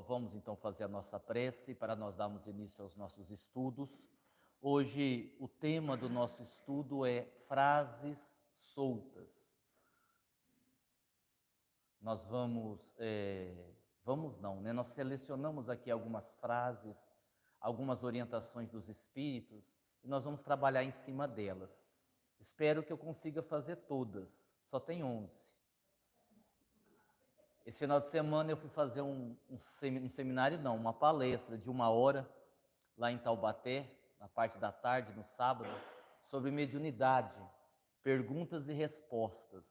pessoal, vamos então fazer a nossa prece para nós darmos início aos nossos estudos. Hoje o tema do nosso estudo é frases soltas. Nós nós selecionamos aqui algumas frases, algumas orientações dos Espíritos e nós vamos trabalhar em cima delas. Espero que eu consiga fazer todas, só tem 11. Esse final de semana eu fui fazer um seminário, uma palestra de 1 hora, lá em Taubaté, na parte da tarde, no sábado, sobre mediunidade, perguntas e respostas.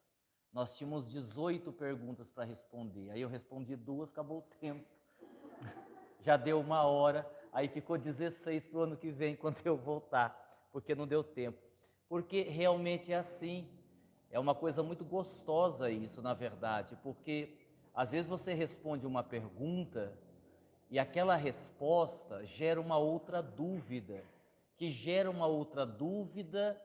Nós tínhamos 18 perguntas para responder, aí eu respondi 2, acabou o tempo. Já deu 1 hora, aí ficou 16 para o ano que vem, quando eu voltar, porque não deu tempo. Porque realmente é assim, é uma coisa muito gostosa isso, na verdade, porque às vezes você responde uma pergunta e aquela resposta gera uma outra dúvida, que gera uma outra dúvida,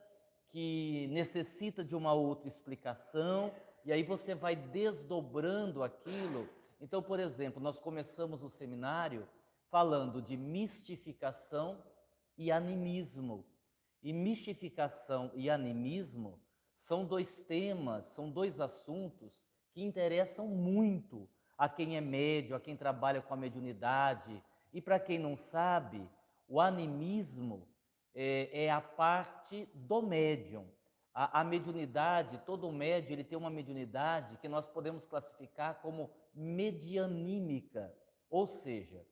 que necessita de uma outra explicação, e aí você vai desdobrando aquilo. Então, por exemplo, nós começamos o seminário falando de mistificação e animismo. E mistificação e animismo são 2 temas, são 2 assuntos que interessam muito a quem é médium, a quem trabalha com a mediunidade. E para quem não sabe, o animismo é a parte do médium. A mediunidade, todo médium, ele tem uma mediunidade que nós podemos classificar como medianímica, ou seja,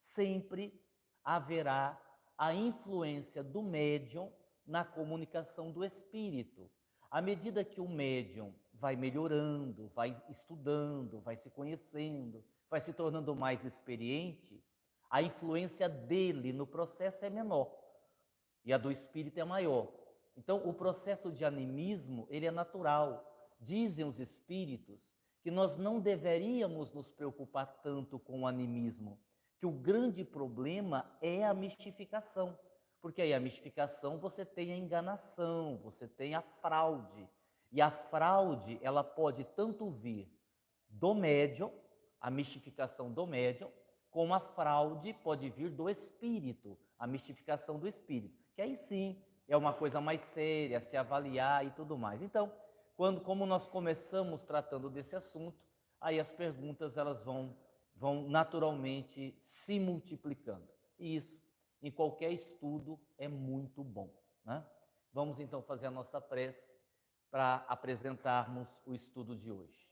sempre haverá a influência do médium na comunicação do espírito. À medida que o médium vai melhorando, vai estudando, vai se conhecendo, vai se tornando mais experiente, a influência dele no processo é menor e a do espírito é maior. Então, o processo de animismo, ele é natural. Dizem os espíritos que nós não deveríamos nos preocupar tanto com o animismo, que o grande problema é a mistificação. Porque aí a mistificação você tem a enganação, você tem a fraude. E a fraude, ela pode tanto vir do médium, a mistificação do médium, como a fraude pode vir do espírito, a mistificação do espírito. Que aí sim é uma coisa mais séria, se avaliar e tudo mais. Então, como nós começamos tratando desse assunto, aí as perguntas elas vão naturalmente se multiplicando. E isso, em qualquer estudo, é muito bom, né? Vamos então fazer a nossa prece para apresentarmos o estudo de hoje.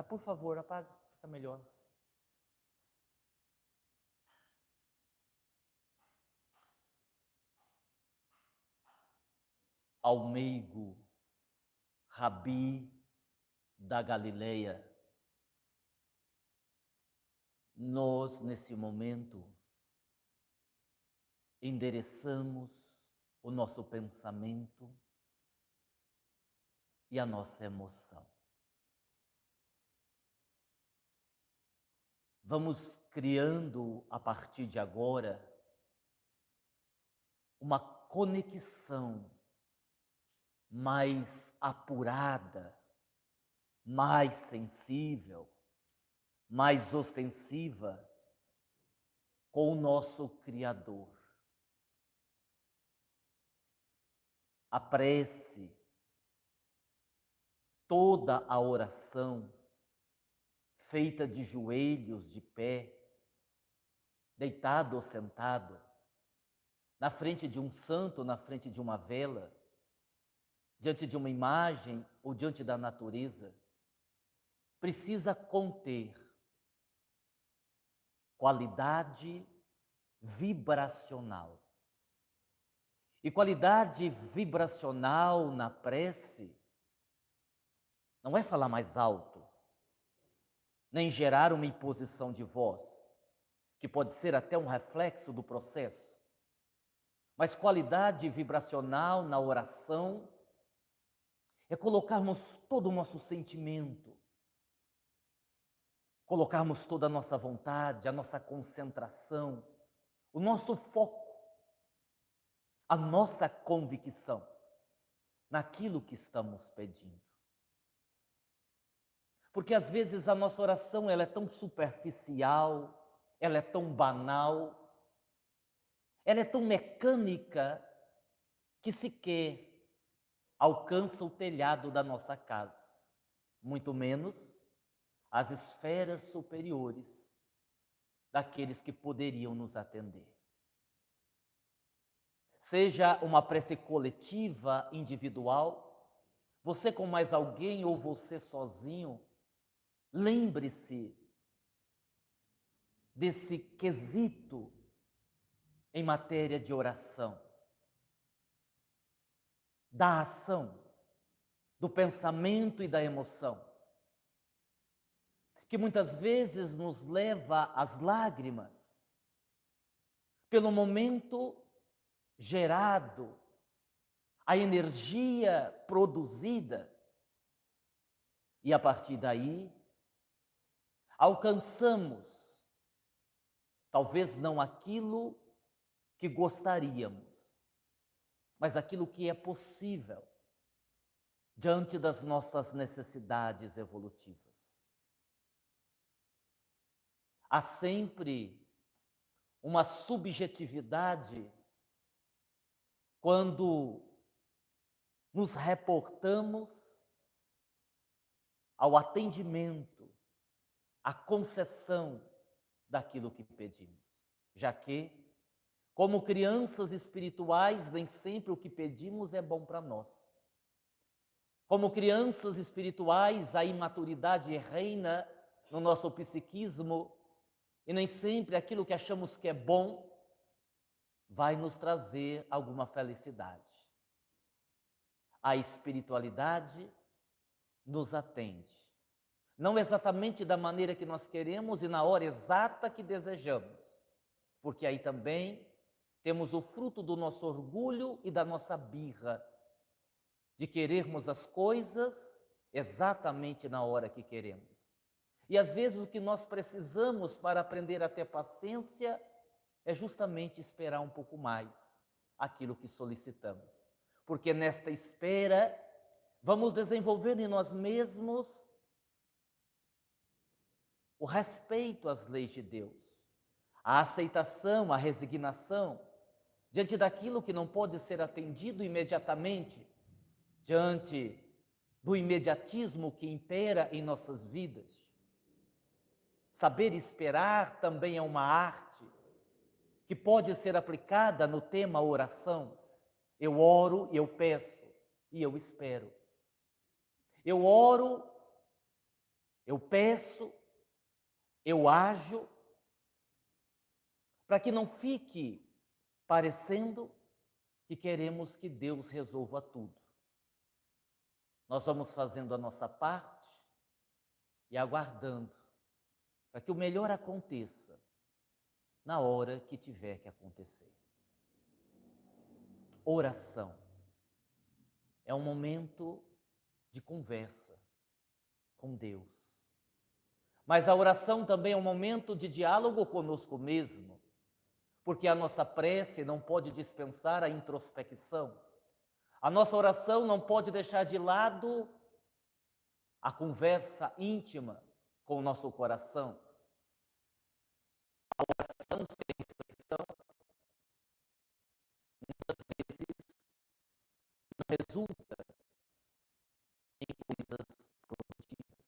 Por favor, apaga, fica melhor. Ao meigo Rabi da Galileia, nós, nesse momento, endereçamos o nosso pensamento e a nossa emoção. Vamos criando, a partir de agora, uma conexão mais apurada, mais sensível, mais ostensiva com o nosso Criador. A prece, toda a oração, feita de joelhos, de pé, deitado ou sentado, na frente de um santo, na frente de uma vela, diante de uma imagem ou diante da natureza, precisa conter qualidade vibracional. E qualidade vibracional na prece não é falar mais alto, nem gerar uma imposição de voz, que pode ser até um reflexo do processo. Mas qualidade vibracional na oração é colocarmos todo o nosso sentimento, colocarmos toda a nossa vontade, a nossa concentração, o nosso foco, a nossa convicção naquilo que estamos pedindo. Porque às vezes a nossa oração ela é tão superficial, ela é tão banal, ela é tão mecânica que sequer alcança o telhado da nossa casa, muito menos as esferas superiores daqueles que poderiam nos atender. Seja uma prece coletiva, individual, você com mais alguém ou você sozinho, lembre-se desse quesito em matéria de oração, da ação, do pensamento e da emoção, que muitas vezes nos leva às lágrimas, pelo momento gerado, a energia produzida, e a partir daí alcançamos, talvez não aquilo que gostaríamos, mas aquilo que é possível diante das nossas necessidades evolutivas. Há sempre uma subjetividade quando nos reportamos ao atendimento, à concessão daquilo que pedimos, já que, como crianças espirituais, nem sempre o que pedimos é bom para nós. Como crianças espirituais, a imaturidade reina no nosso psiquismo e nem sempre aquilo que achamos que é bom vai nos trazer alguma felicidade. A espiritualidade nos atende, não exatamente da maneira que nós queremos e na hora exata que desejamos, porque aí também temos o fruto do nosso orgulho e da nossa birra, de querermos as coisas exatamente na hora que queremos. E às vezes o que nós precisamos para aprender a ter paciência é justamente esperar um pouco mais aquilo que solicitamos. Porque nesta espera, vamos desenvolver em nós mesmos o respeito às leis de Deus, a aceitação, a resignação diante daquilo que não pode ser atendido imediatamente, diante do imediatismo que impera em nossas vidas. Saber esperar também é uma arte que pode ser aplicada no tema oração. Eu oro, eu peço e eu espero. Eu oro, eu peço, eu ajo, para que não fique parecendo que queremos que Deus resolva tudo. Nós vamos fazendo a nossa parte e aguardando para que o melhor aconteça na hora que tiver que acontecer. Oração é um momento de conversa com Deus. Mas a oração também é um momento de diálogo conosco mesmo, porque a nossa prece não pode dispensar a introspecção. A nossa oração não pode deixar de lado a conversa íntima com o nosso coração. A oração sem reflexão muitas vezes não resulta em coisas produtivas.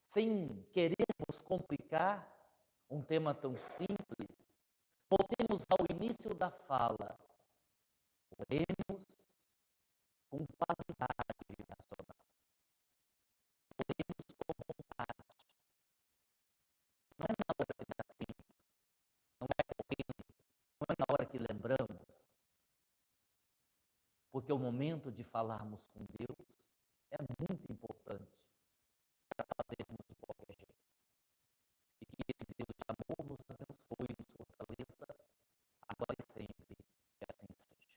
Sem querermos complicar um tema tão simples, voltemos ao início da fala. Oremos com qualidade vibracional. Oremos com vontade. Não é na hora que dá tempo, não é correndo, não é na hora que lembramos. Porque o momento de falarmos com Deus é muito importante para fazermos de qualquer jeito. E que esse Deus de amor nos abençoe e nos fortaleça, agora e sempre, que assim seja.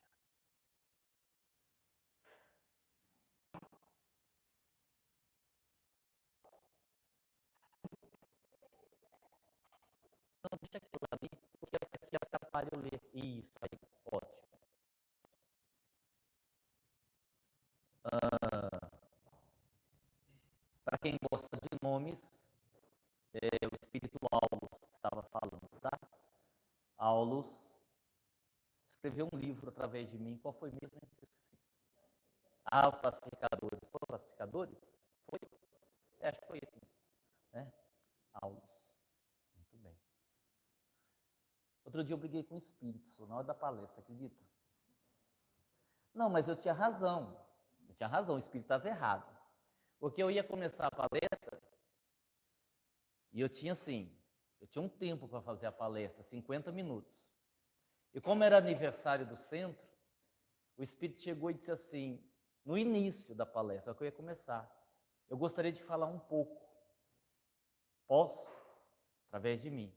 Não, deixa aquilo ali, porque essa aqui atrapalha eu ler. Isso aí, ótimo. Aulus escreveu um livro através de mim. Qual foi mesmo? Ah, os pacificadores. Foram pacificadores? Foi? Acho que foi esse mesmo, né? Aulus. Muito bem. Outro dia eu briguei com o espírito na hora da palestra, acredita? Não, mas eu tinha razão. Eu tinha razão, o espírito estava errado. Porque eu ia começar a palestra e eu tinha um tempo para fazer a palestra, 50 minutos. E como era aniversário do centro, o espírito chegou e disse assim, no início da palestra, que eu ia começar, eu gostaria de falar um pouco. Posso? Através de mim.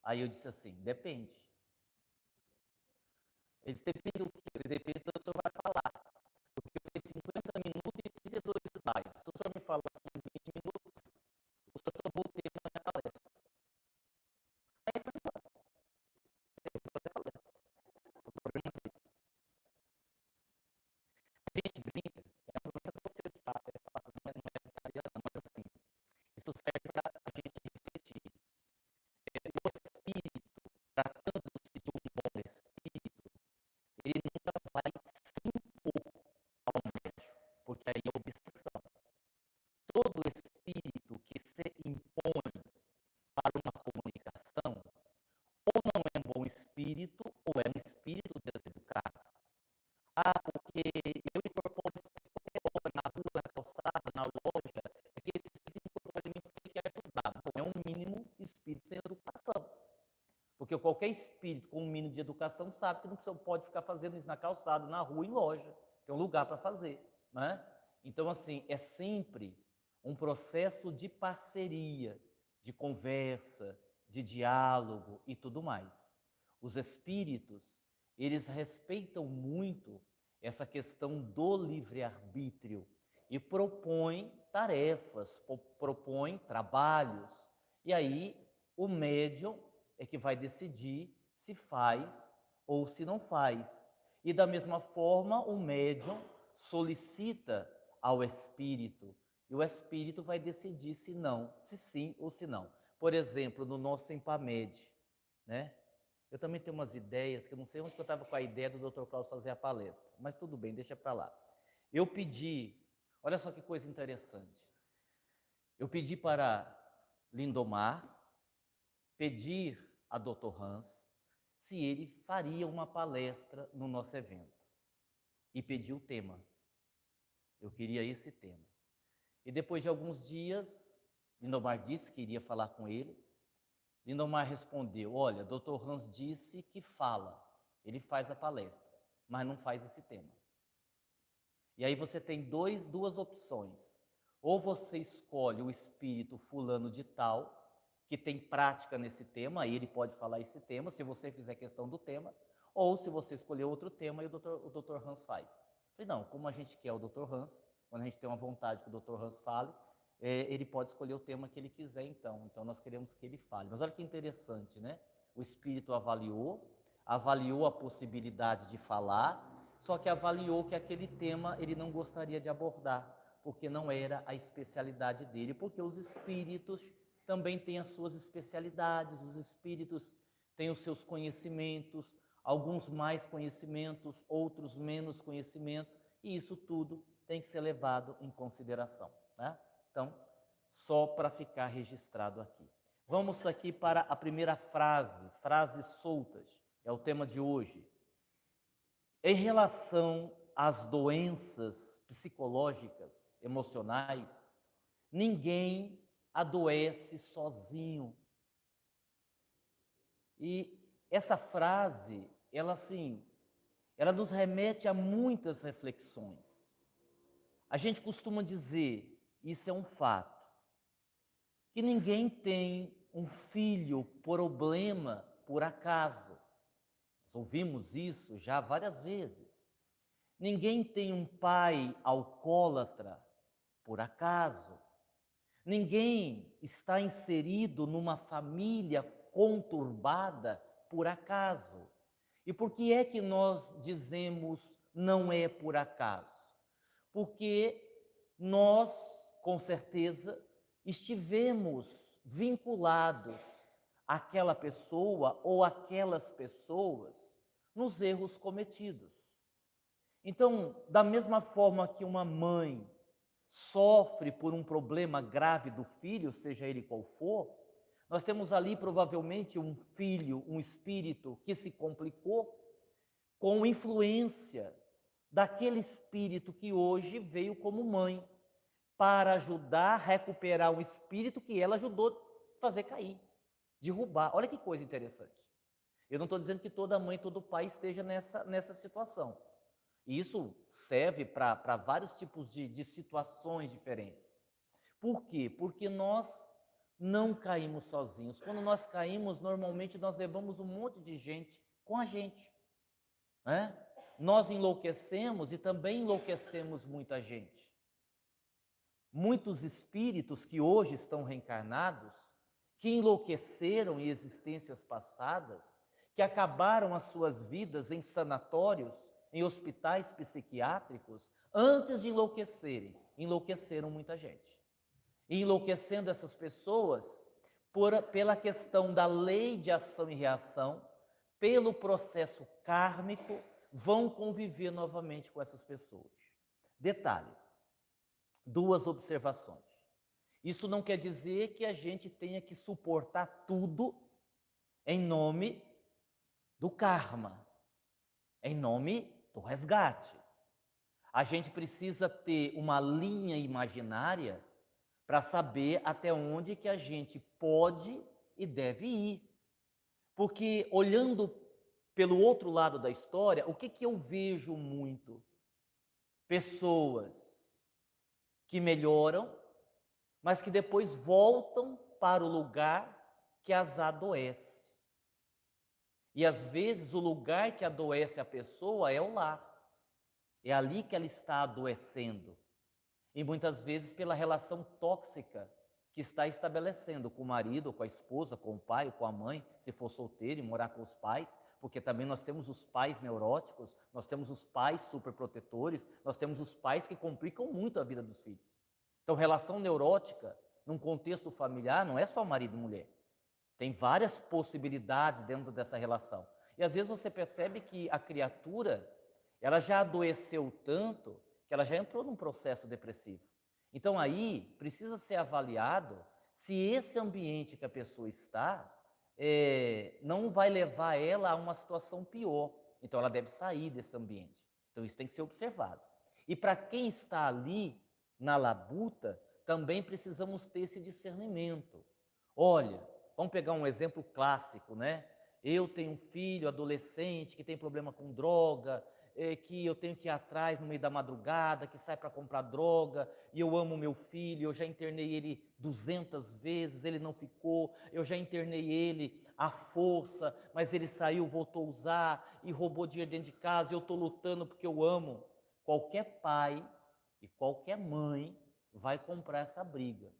Aí eu disse assim, depende. Ele disse, depende do que? Depende do que o senhor vai falar. Porque eu tenho 50 minutos e 32 slides. Se o senhor me falar 15, 20 minutos, o senhor acabou o tempo na minha palestra. Aí foi embora. Eu vou fazer a palestra. O problema dele. A gente brinca, é uma coisa que você sabe, não é brincadeira, não, mas assim, isso serve para a gente refletir. O espírito, tratando-se de um bom espírito, ele nunca vai se impor ao médium, porque aí é obsessão. Todo espírito que se impõe para uma comunicação, ou não é um bom espírito, ou é um espírito deseducado. Ah, porque eu incorporo isso qualquer hora, na rua, na calçada, na loja, é que esse espírito incorpora em mim porque ele quer ajudar. Não é um mínimo espírito sem educação. Porque qualquer espírito com um mínimo de educação sabe que não pode ficar fazendo isso na calçada, na rua, em loja. Tem um lugar para fazer, né? Então, assim, é sempre um processo de parceria, de conversa, de diálogo e tudo mais. Os espíritos, eles respeitam muito essa questão do livre-arbítrio e propõem tarefas, propõem trabalhos. E aí, o médium é que vai decidir se faz ou se não faz. E da mesma forma, o médium solicita ao espírito, e o espírito vai decidir se não, se sim ou se não. Por exemplo, no nosso Empamed, né? Eu também tenho umas ideias, que eu não sei onde que eu estava com a ideia do Dr. Klaus fazer a palestra, mas tudo bem, deixa para lá. Eu pedi, olha só que coisa interessante, eu pedi para Lindomar pedir a Dr. Hans se ele faria uma palestra no nosso evento. E pedi o tema. Eu queria esse tema. E depois de alguns dias, Lindomar disse que iria falar com ele. Lindomar respondeu, olha, Dr. Hans disse que fala, ele faz a palestra, mas não faz esse tema. E aí você tem duas opções. Ou você escolhe o espírito fulano de tal, que tem prática nesse tema, aí ele pode falar esse tema, se você fizer questão do tema, ou se você escolher outro tema, e o Dr. Hans faz. Eu falei, não, como a gente quer o Dr. Hans, quando a gente tem uma vontade que o Dr. Hans fale, ele pode escolher o tema que ele quiser, então nós queremos que ele fale. Mas olha que interessante, né? O espírito avaliou a possibilidade de falar, só que avaliou que aquele tema ele não gostaria de abordar, porque não era a especialidade dele, porque os espíritos também têm as suas especialidades, os espíritos têm os seus conhecimentos, alguns mais conhecimentos, outros menos conhecimento, e isso tudo tem que ser levado em consideração, né? Então, só para ficar registrado aqui. Vamos aqui para a primeira frase, frases soltas, é o tema de hoje. Em relação às doenças psicológicas, emocionais, ninguém adoece sozinho. E essa frase, ela nos remete a muitas reflexões. A gente costuma dizer, isso é um fato, que ninguém tem um filho problema por acaso. Nós ouvimos isso já várias vezes. Ninguém tem um pai alcoólatra por acaso. Ninguém está inserido numa família conturbada por acaso. E por que é que nós dizemos não é por acaso? Porque nós, com certeza, estivemos vinculados aquela pessoa ou aquelas pessoas nos erros cometidos. Então, da mesma forma que uma mãe sofre por um problema grave do filho, seja ele qual for, nós temos ali provavelmente um filho, um espírito que se complicou com influência daquele espírito que hoje veio como mãe para ajudar a recuperar um espírito que ela ajudou a fazer cair, derrubar. Olha que coisa interessante. Eu não estou dizendo que toda mãe, todo pai esteja nessa situação. E isso serve para vários tipos de situações diferentes. Por quê? Porque nós não caímos sozinhos. Quando nós caímos, normalmente nós levamos um monte de gente com a gente, né? Nós enlouquecemos e também enlouquecemos muita gente. Muitos espíritos que hoje estão reencarnados, que enlouqueceram em existências passadas, que acabaram as suas vidas em sanatórios, em hospitais psiquiátricos, antes de enlouquecerem, enlouqueceram muita gente. E enlouquecendo essas pessoas pela questão da lei de ação e reação, pelo processo kármico, vão conviver novamente com essas pessoas. Detalhe, duas observações. Isso não quer dizer que a gente tenha que suportar tudo em nome do karma, em nome do resgate. A gente precisa ter uma linha imaginária para saber até onde que a gente pode e deve ir. Porque olhando pelo outro lado da história, o que eu vejo muito? Pessoas que melhoram, mas que depois voltam para o lugar que as adoece. E às vezes o lugar que adoece a pessoa é o lar. É ali que ela está adoecendo. E muitas vezes pela relação tóxica que está estabelecendo com o marido, ou com a esposa, com o pai, ou com a mãe, se for solteiro e morar com os pais, porque também nós temos os pais neuróticos, nós temos os pais superprotetores, nós temos os pais que complicam muito a vida dos filhos. Então, relação neurótica, num contexto familiar, não é só marido e mulher. Tem várias possibilidades dentro dessa relação. E às vezes você percebe que a criatura, ela já adoeceu tanto que ela já entrou num processo depressivo. Então aí precisa ser avaliado se esse ambiente que a pessoa está não vai levar ela a uma situação pior. Então ela deve sair desse ambiente. Então isso tem que ser observado. E para quem está ali na labuta, também precisamos ter esse discernimento. Olha, vamos pegar um exemplo clássico, né? Eu tenho um filho adolescente que tem problema com droga, que eu tenho que ir atrás no meio da madrugada, que sai para comprar droga, e eu amo meu filho, eu já internei ele 200 vezes, ele não ficou, eu já internei ele à força, mas ele saiu, voltou a usar e roubou dinheiro dentro de casa, e eu estou lutando porque eu amo. Qualquer pai e qualquer mãe vai comprar essa briga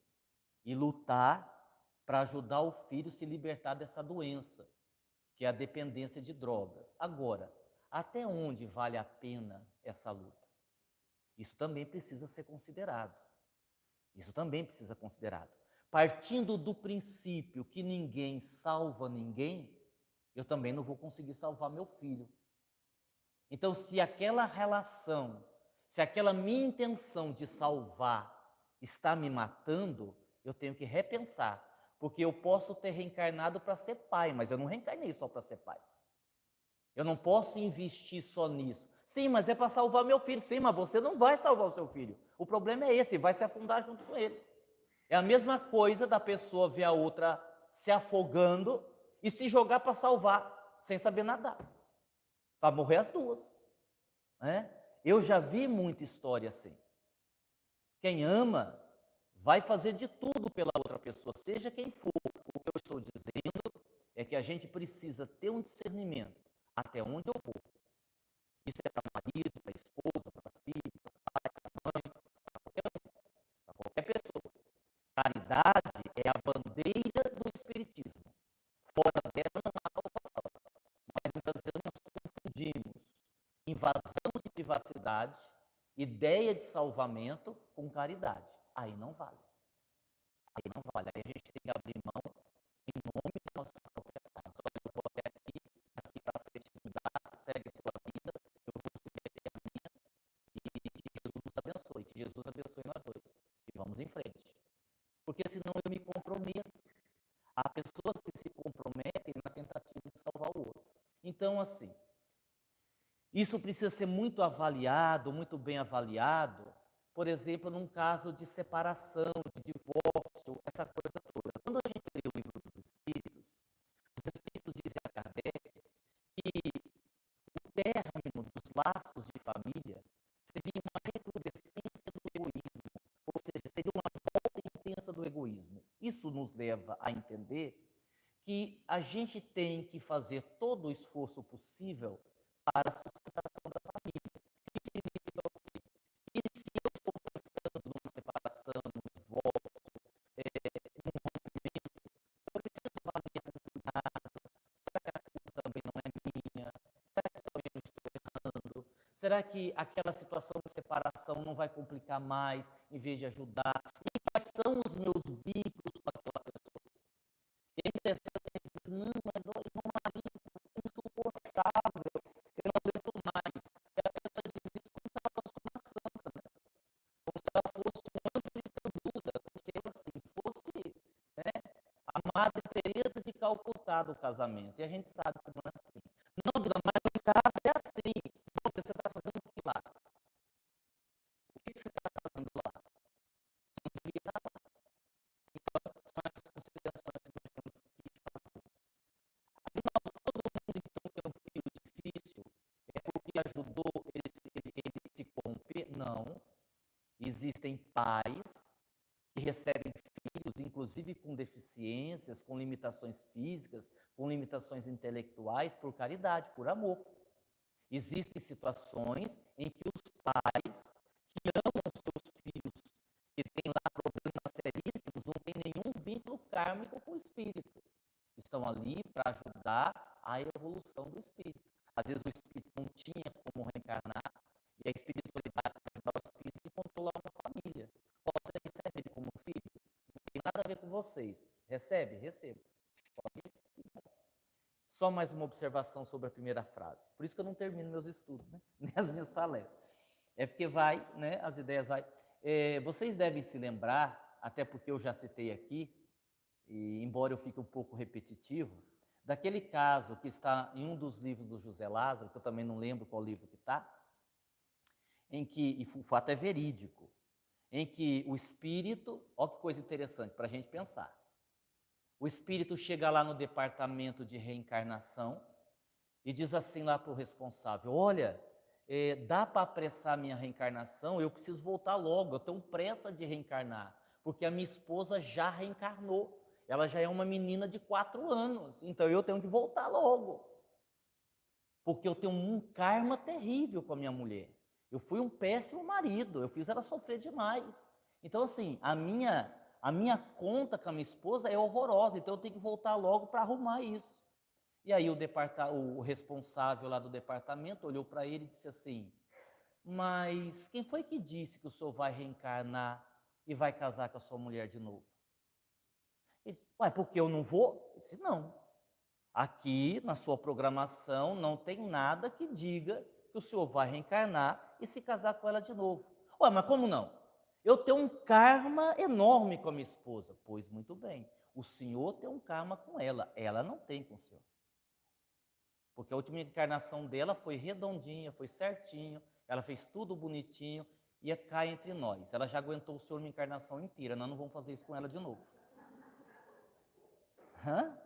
e lutar para ajudar o filho a se libertar dessa doença, que é a dependência de drogas. Agora, até onde vale a pena essa luta? Isso também precisa ser considerado. Isso também precisa ser considerado. Partindo do princípio que ninguém salva ninguém, eu também não vou conseguir salvar meu filho. Então, se aquela relação, se aquela minha intenção de salvar está me matando, eu tenho que repensar. Porque eu posso ter reencarnado para ser pai, mas eu não reencarnei só para ser pai. Eu não posso investir só nisso. Sim, mas é para salvar meu filho. Sim, mas você não vai salvar o seu filho. O problema é esse, vai se afundar junto com ele. É a mesma coisa da pessoa ver a outra se afogando e se jogar para salvar, sem saber nadar. Vai morrer as duas. Né? Eu já vi muita história assim. Quem ama vai fazer de tudo pela outra pessoa, seja quem for. O que eu estou dizendo é que a gente precisa ter um discernimento. Até onde eu vou? Isso é para marido, para esposa, para filho, para pai, para mãe, para qualquer pessoa. Caridade é a bandeira do espiritismo. Fora dela não há salvação. Mas muitas vezes nós confundimos invasão de privacidade, ideia de salvamento com caridade. Aí não vale. Aí não vale. Aí a gente tem que abrir mão em nome da nossa vamos em frente. Porque senão eu me comprometo. Há pessoas que se comprometem na tentativa de salvar o outro. Então, assim, isso precisa ser muito avaliado, muito bem avaliado, por exemplo, num caso de separação, de divórcio, essa coisa toda. Quando a gente lê o livro dos Espíritos, os Espíritos dizem a Kardec que o término dos laços de família seria uma recrudescência do egoísmo, ou seja, seria uma volta intensa do egoísmo. Isso nos leva a entender que a gente tem que fazer todo o esforço possível para a sustentação da família. Isso significa o quê? E se eu estou pensando numa separação, num divórcio, num rompimento, eu preciso avaliar com cuidado. Será que a culpa também não é minha? Será que eu também não estou errando? Será que aquela situação de separação não vai complicar mais em vez de ajudar? E quais são os meus vínculos com aquela pessoa? E é interessante a gente dizer, não, mas olha, meu marido é insuportável, eu não aguento mais. E a pessoa diz isso como se ela fosse uma santa, né? Como se ela fosse um anjo de canduta, como se ela assim, fosse, né, a Madre Teresa de Calcutá do casamento. E a gente sabe que não é assim. Não, Bila, mas em casa é assim. Não, você está fazendo o que lá? O que você está fazendo lá? Você não devia estar lá. Então, são essas considerações que nós temos que fazer. Afinal, todo mundo então que é um filho difícil é porque ajudou ele se corromper? Não. Existem pais que recebem filhos, inclusive com deficiências, com limitações físicas, com limitações intelectuais, por caridade, por amor. Existem situações em que os pais que amam os seus filhos, que têm lá problemas seríssimos, não têm nenhum vínculo kármico com o espírito. Estão ali para ajudar a evolução do espírito. Às vezes o espírito não tinha como reencarnar e a espiritualidade vai ajudar o espírito a controlar uma família. Você recebe ele como filho? Não tem nada a ver com vocês. Recebe? Recebo. Pode ir. Só mais uma observação sobre a primeira frase. Por isso que eu não termino meus estudos, né? Nem as minhas palestras. É porque vai, né? As ideias vai. Vocês devem se lembrar, até porque eu já citei aqui, e embora eu fique um pouco repetitivo, daquele caso que está em um dos livros do José Lázaro, que eu também não lembro qual livro que está, em que, e o fato é verídico, em que o espírito, olha que coisa interessante para a gente pensar, o espírito chega lá no departamento de reencarnação e diz assim lá para o responsável, olha, dá para apressar a minha reencarnação, eu preciso voltar logo, eu tenho pressa de reencarnar, porque a minha esposa já reencarnou, ela já é uma menina de 4 anos, então eu tenho que voltar logo, porque eu tenho um karma terrível com a minha mulher. Eu fui um péssimo marido, eu fiz ela sofrer demais. Então, assim, a minha conta com a minha esposa é horrorosa, então eu tenho que voltar logo para arrumar isso. E aí o responsável lá do departamento olhou para ele e disse assim, mas quem foi que disse que o senhor vai reencarnar e vai casar com a sua mulher de novo? Ele disse, ué, porque eu não vou? Ele disse, não. Aqui, na sua programação, não tem nada que diga que o senhor vai reencarnar e se casar com ela de novo. Ué, mas como não? Eu tenho um karma enorme com a minha esposa. Pois muito bem, o senhor tem um karma com ela não tem com o senhor. Porque a última encarnação dela foi redondinha, foi certinho, ela fez tudo bonitinho, e cá entre nós. Ela já aguentou o senhor uma encarnação inteira, nós não vamos fazer isso com ela de novo. Hã?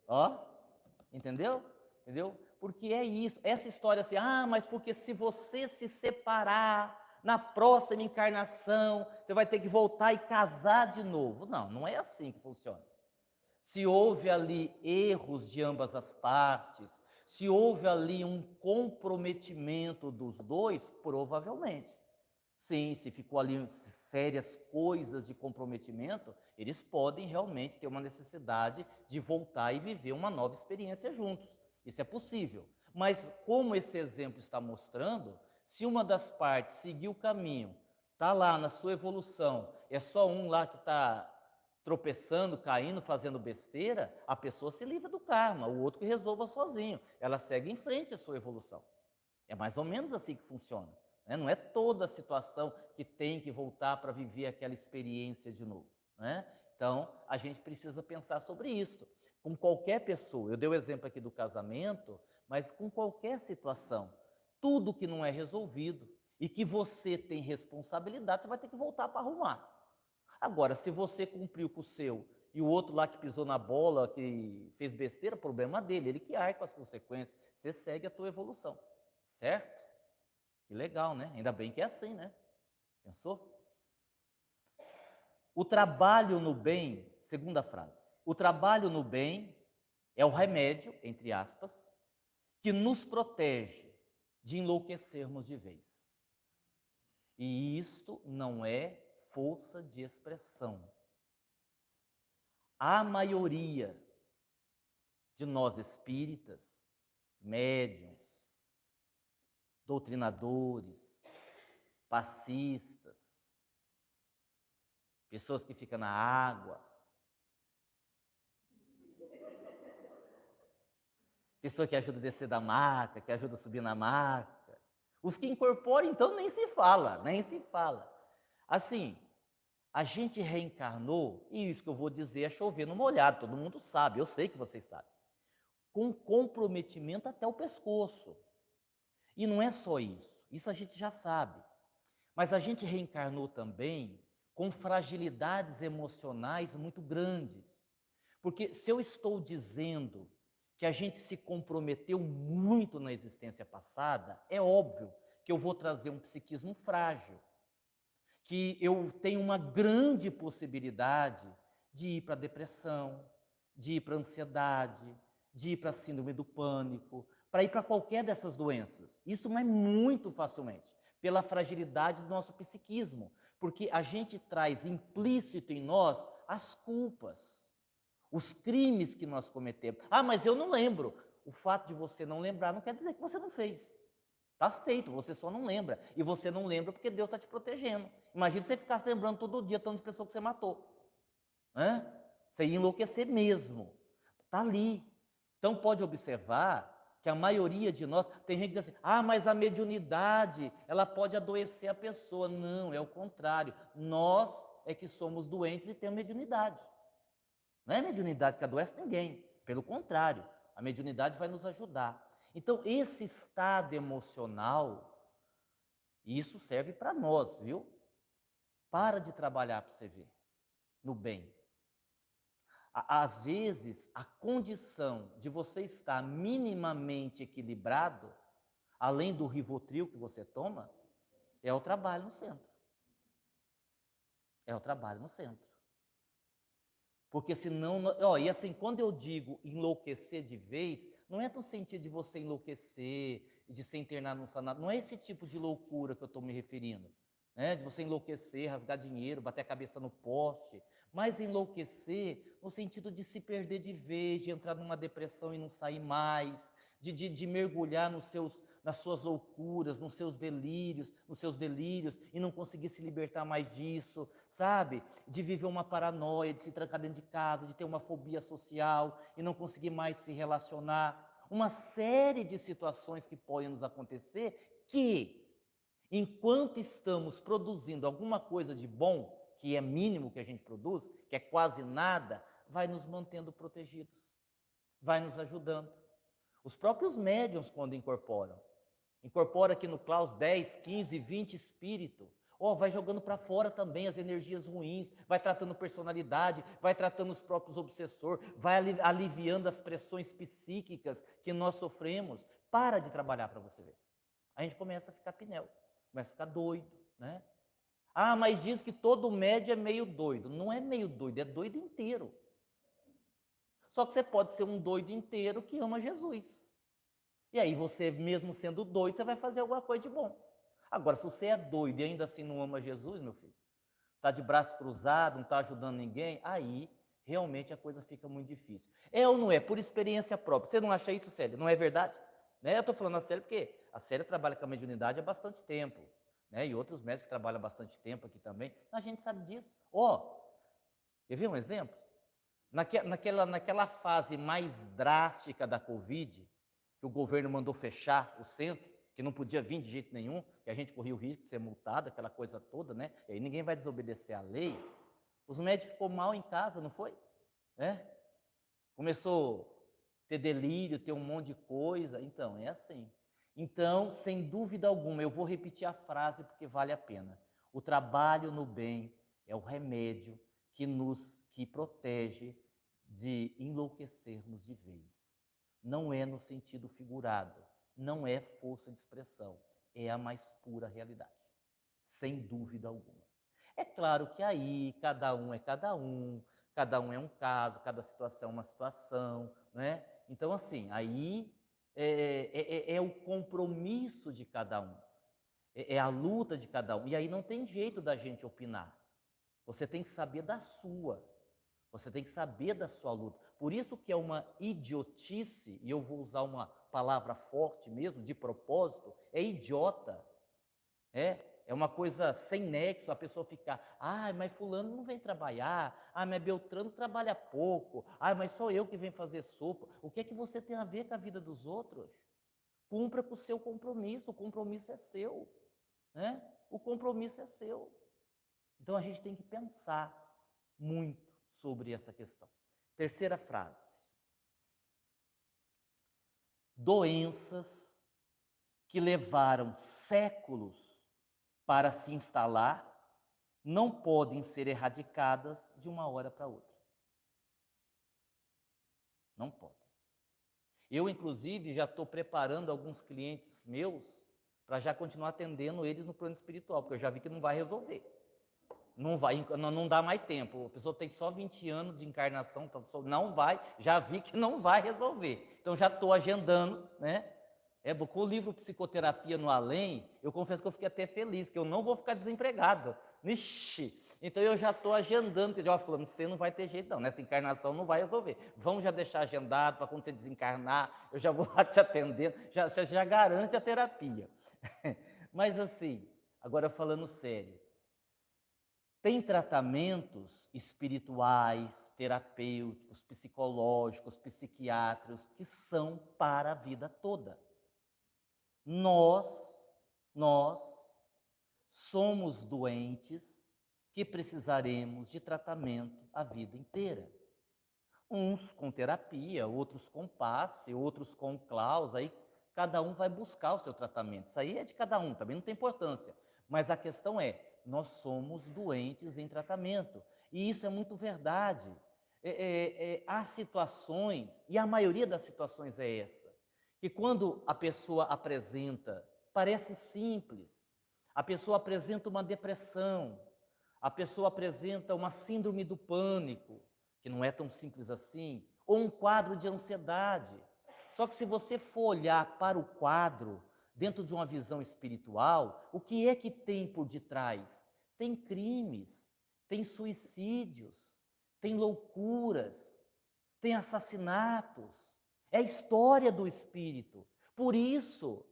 Ó, entendeu? Entendeu? Porque é isso, essa história assim, mas porque se você se separar na próxima encarnação, você vai ter que voltar e casar de novo. Não, não é assim que funciona. Se houve ali erros de ambas as partes, se houve ali um comprometimento dos dois, provavelmente. Sim, se ficou ali sérias coisas de comprometimento, eles podem realmente ter uma necessidade de voltar e viver uma nova experiência juntos. Isso é possível. Mas como esse exemplo está mostrando, se uma das partes seguir o caminho, está lá na sua evolução, é só um lá que está tropeçando, caindo, fazendo besteira, a pessoa se livra do karma, o outro que resolva sozinho. Ela segue em frente a sua evolução. É mais ou menos assim que funciona. né? Não é toda a situação que tem que voltar para viver aquela experiência de novo, né? Então, a gente precisa pensar sobre isso. Com qualquer pessoa, eu dei o exemplo aqui do casamento, mas com qualquer situação, tudo que não é resolvido e que você tem responsabilidade, você vai ter que voltar para arrumar. Agora, se você cumpriu com o seu e o outro lá que pisou na bola, que fez besteira, problema dele, ele que arca com as consequências, você segue a tua evolução, certo? Que legal, né? Ainda bem que é assim, né? Pensou? O trabalho no bem, segunda frase, o trabalho no bem é o remédio, entre aspas, que nos protege de enlouquecermos de vez. E isto não é força de expressão. A maioria de nós espíritas, médiuns, doutrinadores, passistas, pessoas que ficam na água, pessoa que ajuda a descer da maca, que ajuda a subir na maca. Os que incorporam, então, nem se fala, nem se fala. Assim, a gente reencarnou, e isso que eu vou dizer é chover no molhado, todo mundo sabe, eu sei que vocês sabem, com comprometimento até o pescoço. E não é só isso a gente já sabe. Mas a gente reencarnou também com fragilidades emocionais muito grandes. Porque se eu estou dizendo que a gente se comprometeu muito na existência passada, é óbvio que eu vou trazer um psiquismo frágil, que eu tenho uma grande possibilidade de ir para a depressão, de ir para a ansiedade, de ir para a síndrome do pânico, para ir para qualquer dessas doenças. Isso é muito facilmente, pela fragilidade do nosso psiquismo, porque a gente traz implícito em nós as culpas, os crimes que nós cometemos. Ah, mas eu não lembro. O fato de você não lembrar não quer dizer que você não fez. Está feito, você só não lembra. E você não lembra porque Deus está te protegendo. Imagina se você ficasse lembrando todo dia tanto de pessoa que você matou. Você ia enlouquecer mesmo. Está ali. Então pode observar que a maioria de nós, tem gente que diz assim, ah, mas a mediunidade, ela pode adoecer a pessoa. Não, é o contrário. Nós é que somos doentes e temos mediunidade. Não é a mediunidade que adoece ninguém. Pelo contrário, a mediunidade vai nos ajudar. Então, esse estado emocional, isso serve para nós, viu? Para de trabalhar para você ver, no bem. Às vezes, a condição de você estar minimamente equilibrado, além do Rivotril que você toma, é o trabalho no centro. É o trabalho no centro. Porque senão, e assim, quando eu digo enlouquecer de vez, não é no sentido de você enlouquecer, de se internar num sanatório, não é esse tipo de loucura que eu estou me referindo, né? De você enlouquecer, rasgar dinheiro, bater a cabeça no poste, mas enlouquecer no sentido de se perder de vez, de entrar numa depressão e não sair mais, de mergulhar nas suas loucuras, nos seus delírios e não conseguir se libertar mais disso, sabe? De viver uma paranoia, de se trancar dentro de casa, de ter uma fobia social e não conseguir mais se relacionar. Uma série de situações que podem nos acontecer que, enquanto estamos produzindo alguma coisa de bom, que é mínimo que a gente produz, que é quase nada, vai nos mantendo protegidos, vai nos ajudando. Os próprios médiuns, quando incorpora aqui no Klaus 10, 15, 20 espírito, vai jogando para fora também as energias ruins, vai tratando personalidade, vai tratando os próprios obsessores, vai aliviando as pressões psíquicas que nós sofremos. Para de trabalhar para você ver. A gente começa a ficar pinel, começa a ficar doido, né? Ah, mas diz que todo médio é meio doido. Não é meio doido, é doido inteiro. Só que você pode ser um doido inteiro que ama Jesus. E aí você, mesmo sendo doido, você vai fazer alguma coisa de bom. Agora, se você é doido e ainda assim não ama Jesus, meu filho, está de braço cruzado, não está ajudando ninguém, aí realmente a coisa fica muito difícil. É ou não é? Por experiência própria. Você não acha isso, Célia? Não é verdade? Né? Eu estou falando a Célia porque a Célia trabalha com a mediunidade há bastante tempo. Né? E outros médicos trabalham há bastante tempo aqui também. A gente sabe disso. Quer ver um exemplo? Naquela fase mais drástica da Covid, que o governo mandou fechar o centro, que não podia vir de jeito nenhum, que a gente corria o risco de ser multado, aquela coisa toda, né? E aí ninguém vai desobedecer à lei. Os médicos ficou mal em casa, não foi? Começou a ter delírio, ter um monte de coisa. Então, é assim. Então, sem dúvida alguma, eu vou repetir a frase porque vale a pena. O trabalho no bem é o remédio que protege de enlouquecermos de vez. Não é no sentido figurado, não é força de expressão, é a mais pura realidade, sem dúvida alguma. É claro que aí cada um é um caso, cada situação é uma situação, né? Então, assim, aí é o compromisso de cada um, é a luta de cada um, e aí não tem jeito da gente opinar. Você tem que saber da sua, você tem que saber da sua luta. Por isso que é uma idiotice, e eu vou usar uma palavra forte mesmo, de propósito, é idiota. É uma coisa sem nexo, a pessoa ficar, mas fulano não vem trabalhar, mas Beltrano trabalha pouco, mas só eu que venho fazer sopa. O que é que você tem a ver com a vida dos outros? Cumpra com o seu compromisso, o compromisso é seu, né? O compromisso é seu. Então a gente tem que pensar muito sobre essa questão. Terceira frase. Doenças que levaram séculos para se instalar não podem ser erradicadas de uma hora para outra. Não podem. Eu, inclusive, já estou preparando alguns clientes meus para já continuar atendendo eles no plano espiritual, porque eu já vi que não vai resolver. Não dá mais tempo. A pessoa tem só 20 anos de encarnação, então não vai, já vi que não vai resolver. Então já estou agendando, né? Com o livro Psicoterapia no Além, eu confesso que eu fiquei até feliz, que eu não vou ficar desempregado. Ixi! Então eu já estou agendando, porque já falando, você não vai ter jeito não, nessa encarnação não vai resolver. Vamos já deixar agendado para quando você desencarnar, eu já vou lá te atendendo, já garante a terapia. Mas assim, agora falando sério, tem tratamentos espirituais, terapêuticos, psicológicos, psiquiátricos, que são para a vida toda. Nós somos doentes que precisaremos de tratamento a vida inteira. Uns com terapia, outros com passe, outros com claus, aí cada um vai buscar o seu tratamento. Isso aí é de cada um, também não tem importância. Mas a questão é, nós somos doentes em tratamento. E isso é muito verdade. Há situações, e a maioria das situações é essa, que quando a pessoa apresenta, parece simples, a pessoa apresenta uma depressão, a pessoa apresenta uma síndrome do pânico, que não é tão simples assim, ou um quadro de ansiedade. Só que se você for olhar para o quadro, dentro de uma visão espiritual, o que é que tem por detrás? Tem crimes, tem suicídios, tem loucuras, tem assassinatos. É a história do espírito. Por isso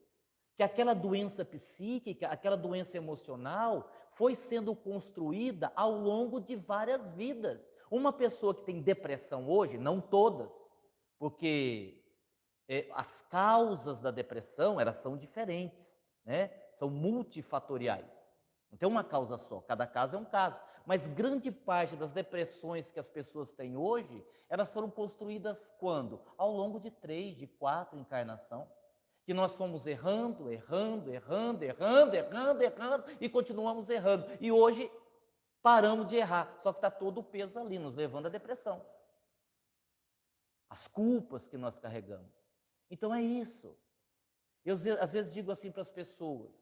que aquela doença psíquica, aquela doença emocional, foi sendo construída ao longo de várias vidas. Uma pessoa que tem depressão hoje, não todas, porque as causas da depressão, elas são diferentes, né? São multifatoriais. Não tem uma causa só, cada caso é um caso. Mas grande parte das depressões que as pessoas têm hoje, elas foram construídas quando? Ao longo de 3, de 4 encarnações. Que nós fomos errando, e continuamos errando. E hoje paramos de errar, só que está todo o peso ali, nos levando à depressão. As culpas que nós carregamos. Então é isso. Eu às vezes digo assim para as pessoas,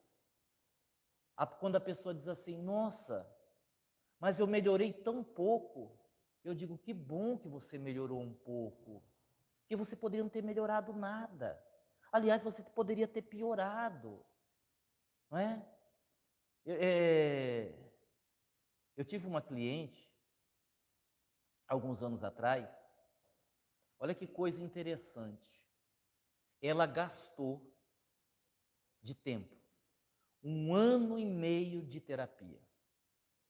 quando a pessoa diz assim, nossa, mas eu melhorei tão pouco, eu digo, que bom que você melhorou um pouco, que você poderia não ter melhorado nada. Aliás, você poderia ter piorado, não é? Eu tive uma cliente, alguns anos atrás, olha que coisa interessante, ela gastou de tempo 1 ano e meio de terapia,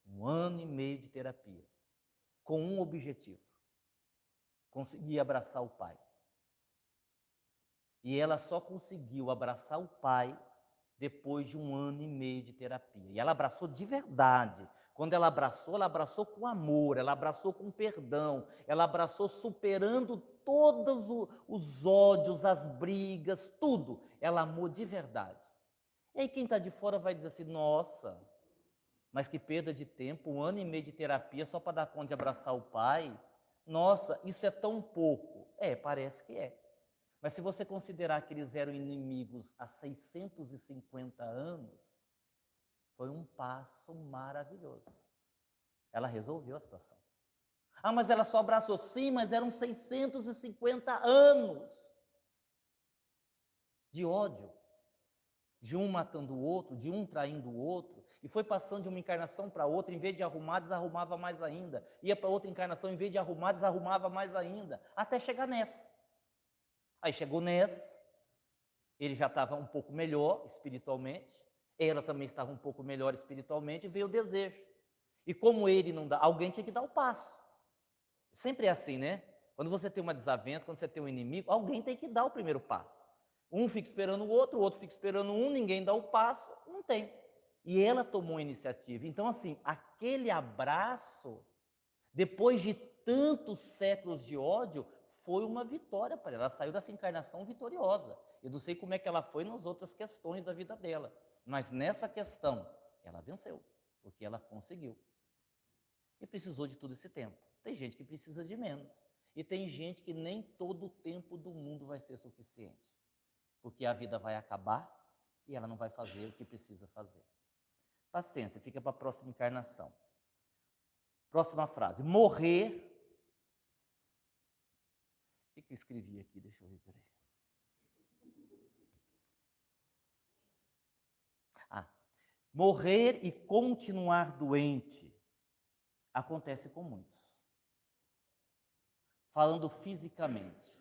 1 ano e meio de terapia, com um objetivo, conseguir abraçar o pai. E ela só conseguiu abraçar o pai depois de 1 ano e meio de terapia. E ela abraçou de verdade. Quando ela abraçou com amor, ela abraçou com perdão, ela abraçou superando todos os ódios, as brigas, tudo. Ela amou de verdade. E aí quem está de fora vai dizer assim, nossa, mas que perda de tempo, 1 ano e meio de terapia só para dar conta de abraçar o pai. Nossa, isso é tão pouco. É, parece que é. Mas se você considerar que eles eram inimigos há 650 anos, foi um passo maravilhoso. Ela resolveu a situação. Ah, mas ela só abraçou. Sim, mas eram 650 anos de ódio. De um matando o outro, de um traindo o outro. E foi passando de uma encarnação para outra, em vez de arrumar, desarrumava mais ainda. Ia para outra encarnação, em vez de arrumar, desarrumava mais ainda. Até chegar nessa. Aí chegou nessa, ele já estava um pouco melhor espiritualmente, ela também estava um pouco melhor espiritualmente, e veio o desejo. E como ele não dá, alguém tinha que dar o passo. Sempre é assim, né? Quando você tem uma desavença, quando você tem um inimigo, alguém tem que dar o primeiro passo. Um fica esperando o outro fica esperando um, ninguém dá o passo, não tem. E ela tomou a iniciativa. Então, assim, aquele abraço, depois de tantos séculos de ódio, foi uma vitória para ela. Ela saiu dessa encarnação vitoriosa. Eu não sei como é que ela foi nas outras questões da vida dela, mas nessa questão, ela venceu, porque ela conseguiu. E precisou de todo esse tempo. Tem gente que precisa de menos. E tem gente que nem todo o tempo do mundo vai ser suficiente. Porque a vida vai acabar e ela não vai fazer o que precisa fazer. Paciência, fica para a próxima encarnação. Próxima frase. Morrer. O que eu escrevi aqui? Deixa eu ver, peraí. Morrer e continuar doente acontece com muitos. Falando fisicamente.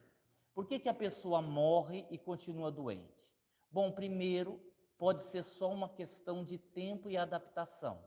Por que a pessoa morre e continua doente? Bom, primeiro, pode ser só uma questão de tempo e adaptação.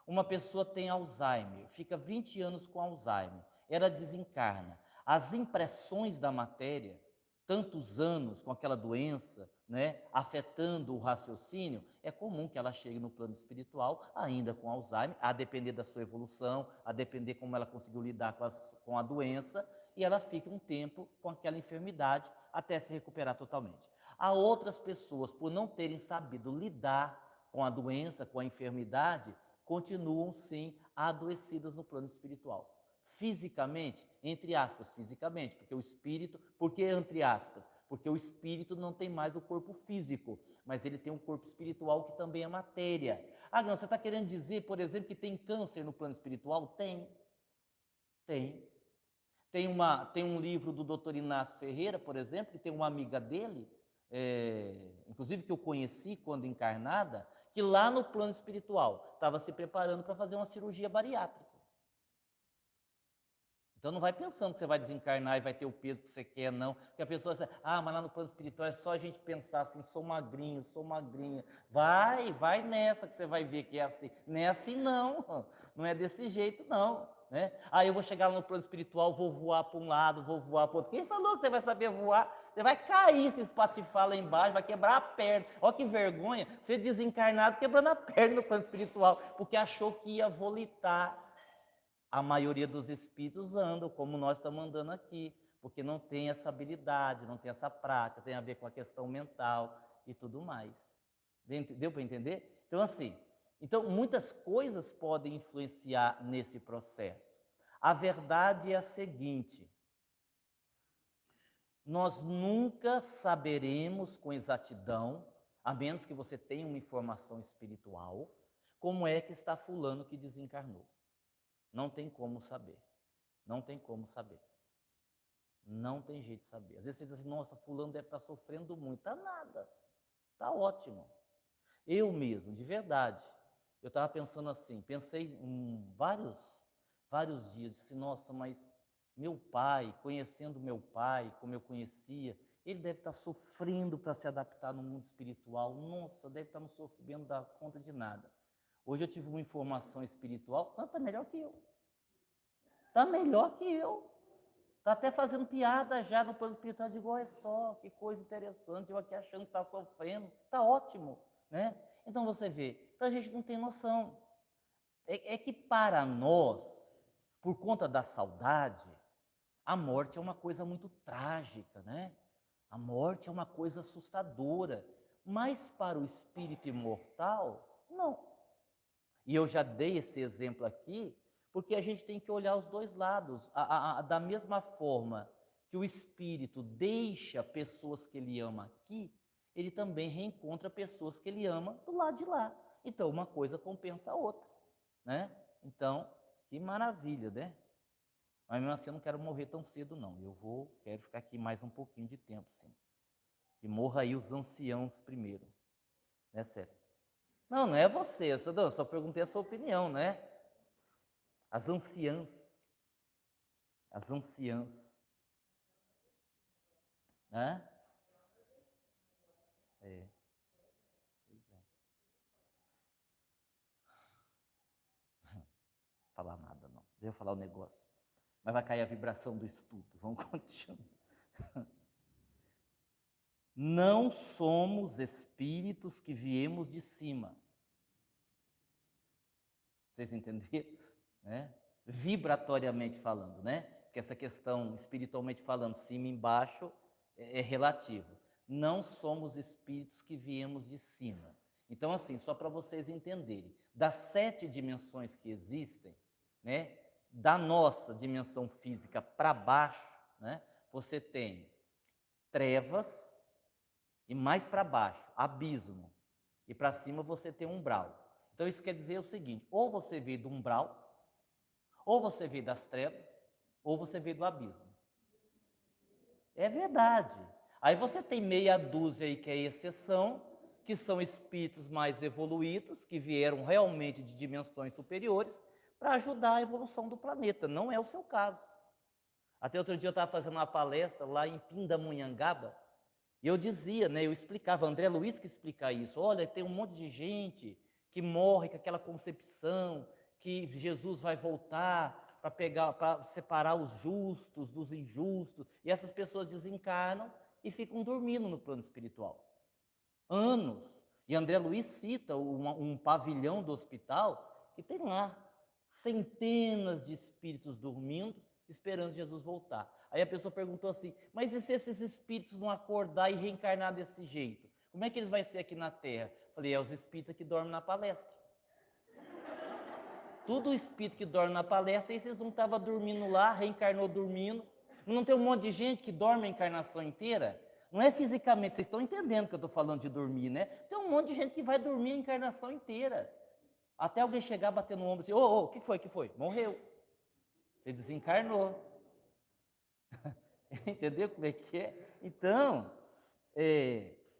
Uma pessoa tem Alzheimer, fica 20 anos com Alzheimer, ela desencarna. As impressões da matéria, tantos anos com aquela doença, né, afetando o raciocínio, é comum que ela chegue no plano espiritual ainda com Alzheimer, a depender da sua evolução, a depender como ela conseguiu lidar com a doença, e ela fica um tempo com aquela enfermidade até se recuperar totalmente. Há outras pessoas, por não terem sabido lidar com a doença, com a enfermidade, continuam sim adoecidas no plano espiritual. Fisicamente, entre aspas, fisicamente, porque o espírito, por que entre aspas? Porque o espírito não tem mais o corpo físico, mas ele tem um corpo espiritual que também é matéria. Ah, não, você está querendo dizer, por exemplo, que tem câncer no plano espiritual? Tem. Tem um livro do Dr. Inácio Ferreira, por exemplo, que tem uma amiga dele, inclusive que eu conheci quando encarnada, que lá no plano espiritual estava se preparando para fazer uma cirurgia bariátrica. Então não vai pensando que você vai desencarnar e vai ter o peso que você quer, não. Porque a pessoa diz, mas lá no plano espiritual é só a gente pensar assim, sou magrinho, sou magrinha. Vai nessa que você vai ver que é assim. Não é assim não, não é desse jeito não. Né? Eu vou chegar lá no plano espiritual, vou voar para um lado, vou voar para o outro. Quem falou que você vai saber voar? Você vai cair, se espatifar lá embaixo, vai quebrar a perna. Olha que vergonha, ser desencarnado quebrando a perna no plano espiritual, porque achou que ia volitar. A maioria dos espíritos andam como nós estamos andando aqui, porque não tem essa habilidade, não tem essa prática, tem a ver com a questão mental e tudo mais. Deu para entender? Então, assim, muitas coisas podem influenciar nesse processo. A verdade é a seguinte: nós nunca saberemos com exatidão, a menos que você tenha uma informação espiritual, como é que está fulano que desencarnou. Não tem como saber. Não tem como saber. Não tem jeito de saber. Às vezes você diz assim, nossa, fulano deve estar sofrendo muito. Tá nada. Tá ótimo. Eu mesmo, de verdade, eu estava pensando assim, pensei vários dias, disse, nossa, mas meu pai, conhecendo meu pai, como eu conhecia, ele deve estar sofrendo para se adaptar no mundo espiritual. Nossa, deve estar não sofrendo dar conta de nada. Hoje eu tive uma informação espiritual, está melhor que eu. Está melhor que eu. Está até fazendo piada já no plano espiritual. Eu digo, olha só, que coisa interessante, eu aqui achando que está sofrendo. Está ótimo. né? Então você vê, então a gente não tem noção. É que para nós, por conta da saudade, a morte é uma coisa muito trágica, né? A morte é uma coisa assustadora, mas para o espírito imortal, não. E eu já dei esse exemplo aqui, porque a gente tem que olhar os dois lados. Da mesma forma que o espírito deixa pessoas que ele ama aqui, ele também reencontra pessoas que ele ama do lado de lá. Então, uma coisa compensa a outra, né? Então, que maravilha, né? Mas mesmo assim eu não quero morrer tão cedo, não. Quero ficar aqui mais um pouquinho de tempo, sim. E morra aí os anciãos primeiro. Né, sério? Não, não é você, eu só perguntei a sua opinião, né? As anciãs. As anciãs. Né? É. Pois é. Não vou falar nada, não. Deixa eu falar o negócio. Mas vai cair a vibração do estudo. Vamos continuar. Não somos espíritos que viemos de cima. Vocês entenderam? Né? Vibratoriamente falando, né? Porque essa questão, espiritualmente falando, cima e embaixo, é relativo. Não somos espíritos que viemos de cima. Então, assim, só para vocês entenderem, das 7 dimensões que existem, né? Da nossa dimensão física para baixo, né? Você tem trevas e mais para baixo, abismo. E para cima você tem umbral. Então isso quer dizer o seguinte, ou você veio do umbral, ou você veio das trevas, ou você veio do abismo. É verdade. Aí você tem meia dúzia aí que é exceção, que são espíritos mais evoluídos, que vieram realmente de dimensões superiores, para ajudar a evolução do planeta. Não é o seu caso. Até outro dia eu estava fazendo uma palestra lá em Pindamonhangaba, e eu dizia, né, eu explicava, André Luiz que explica isso, olha, tem um monte de gente que morre com aquela concepção que Jesus vai voltar para separar os justos dos injustos, e essas pessoas desencarnam e ficam dormindo no plano espiritual. Anos. E André Luiz cita um pavilhão do hospital que tem lá centenas de espíritos dormindo, esperando Jesus voltar. Aí a pessoa perguntou assim, mas e se esses espíritos não acordar e reencarnar desse jeito? Como é que eles vão ser aqui na Terra? Falei, é os espíritos que dormem na palestra. Tudo espírito que dorme na palestra, e vocês não estavam dormindo lá, reencarnou dormindo. Não tem um monte de gente que dorme a encarnação inteira? Não é fisicamente, vocês estão entendendo que eu estou falando de dormir, né? Tem um monte de gente que vai dormir a encarnação inteira. Até alguém chegar, bater no ombro e dizer, o que foi, que foi? Morreu. Você desencarnou. Entendeu como é que é? Então,